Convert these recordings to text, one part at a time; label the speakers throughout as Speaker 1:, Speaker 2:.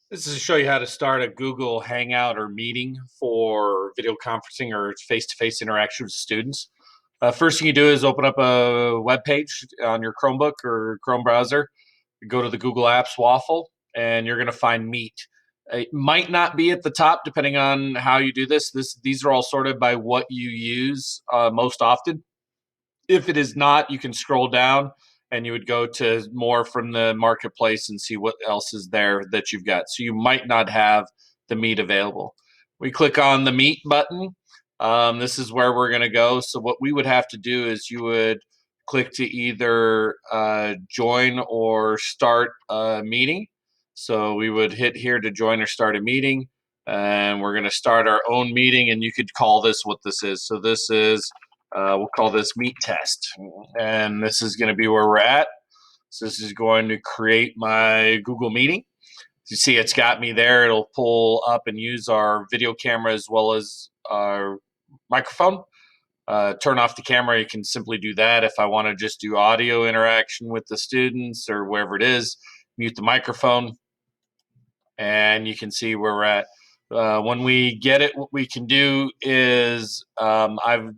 Speaker 1: This is to show you how to start a Google Hangout or meeting for video conferencing or face-to-face interaction with students. First thing you do is open up a web page on your Chromebook or Chrome browser. Go to the Google Apps waffle, and you're going to find Meet. It might not be at the top depending on how you do this. These are all sorted by what you use most often. If it is not, you can scroll down and you would go to more from the marketplace and see what else is there that you've got. So you might not have the meat available. We click on the meat button. This is where we're going to go. So what we would have to do is you would click to either join or start a meeting. So we would hit here to join or start a meeting, and we're going to start our own meeting. And you could call this what this is. So this is we'll call this meet test. And this is going to be where we're at. So this is going to create my Google Meeting. You see it's got me there. It'll pull up and use our video camera as well as our microphone. Turn off the camera, you can simply do that. If I want to just do audio interaction with the students or wherever it is, mute the microphone, and you can see where we're at. When we get it, what we can do is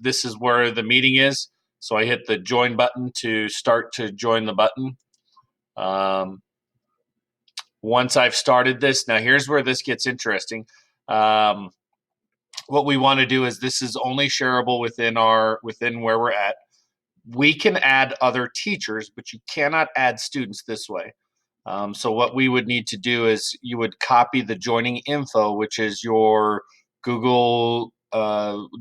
Speaker 1: this is where the meeting is. So I hit the join button to start to join the button. Once I've started this, now here's where this gets interesting. What we want to do is this is only shareable within where we're at. We can add other teachers, but you cannot add students this way. So what we would need to do is you would copy the joining info, which is your Google,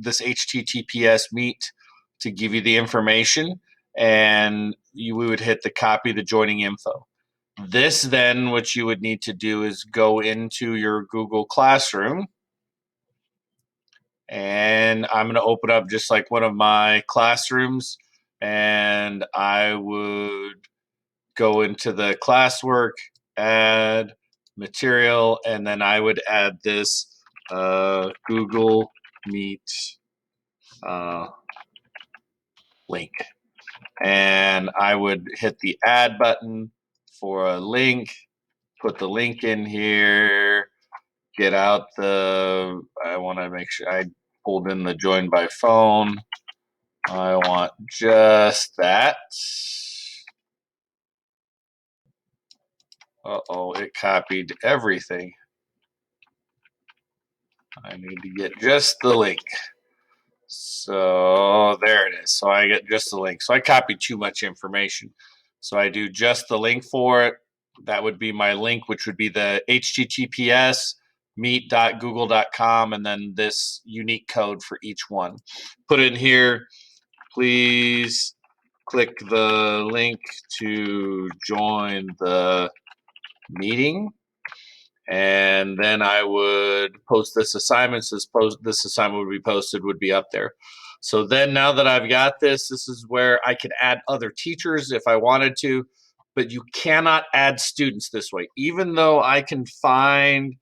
Speaker 1: this HTTPS meet to give you the information, and we would hit the copy the joining info. This then, what you would need to do is go into your Google Classroom, and I'm going to open up just like one of my classrooms, and I would go into the classwork, add material, and then I would add this Google Meet uh, link. And I would hit the add button for a link, put the link in here, get out I want to make sure I pulled in the join by phone. I want just that. Uh-oh, it copied everything. I need to get just the link. So there it is. So I get just the link. So I copied too much information. So I do just the link for it. That would be my link, which would be the HTTPS meet.google.com, and then this unique code for each one. Put it in here. Please click the link to join the meeting. And then I would post this assignment. This assignment would be posted, would be up there. So then now that I've got this is where I can add other teachers if I wanted to, but you cannot add students this way. Even though I can find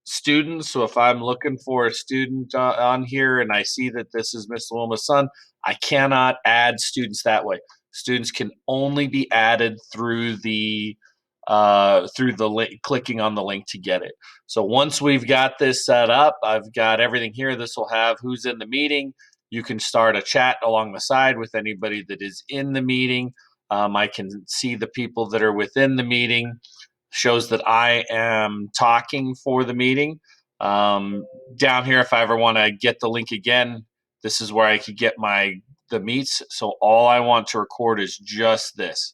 Speaker 1: students, so if I'm looking for a student on here and I see that this is Miss Wilma's son, I cannot add students that way. Students can only be added through the link, clicking on the link to get it. So once we've got this set up, I've got everything here. This will have who's in the meeting. You can start a chat along the side with anybody that is in the meeting. I can see the people that are within the meeting. Shows that I am talking for the meeting. Down here, if I ever want to get the link again, this is where I could get the meets. So all I want to record is just this.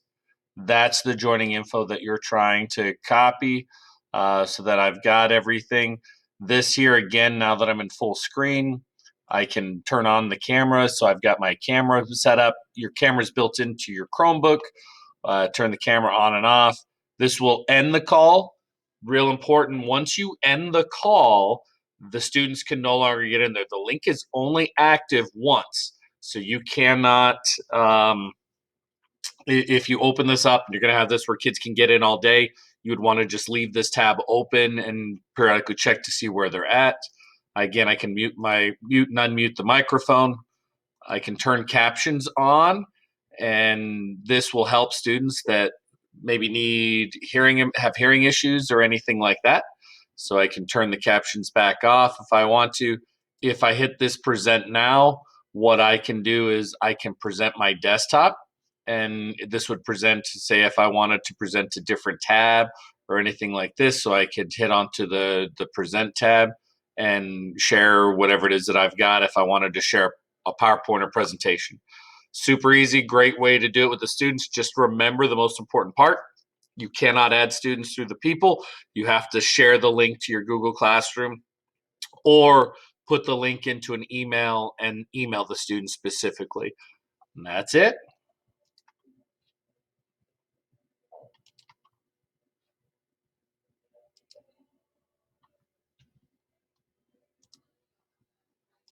Speaker 1: That's the joining info that you're trying to copy, so that I've got everything. This here, again, now that I'm in full screen, I can turn on the camera. So I've got my camera set up. Your camera's built into your Chromebook. Turn the camera on and off. This will end the call. Real important. Once you end the call, the students can no longer get in there. The link is only active once. So you cannot, if you open this up, you're going to have this where kids can get in all day. You would want to just leave this tab open and periodically check to see where they're at. Again, I can mute and unmute the microphone. I can turn captions on, and this will help students that maybe have hearing issues or anything like that. so I can turn the captions back off if I want to. If I hit this present now, what I can do is I can present my desktop, and this would present, say, if I wanted to present a different tab or anything like this, so I could hit onto the present tab and share whatever it is that I've got if I wanted to share a PowerPoint or presentation. Super easy, great way to do it with the students. Just remember the most important part. You cannot add students through the people. You have to share the link to your Google Classroom or put the link into an email and email the student specifically. And that's it.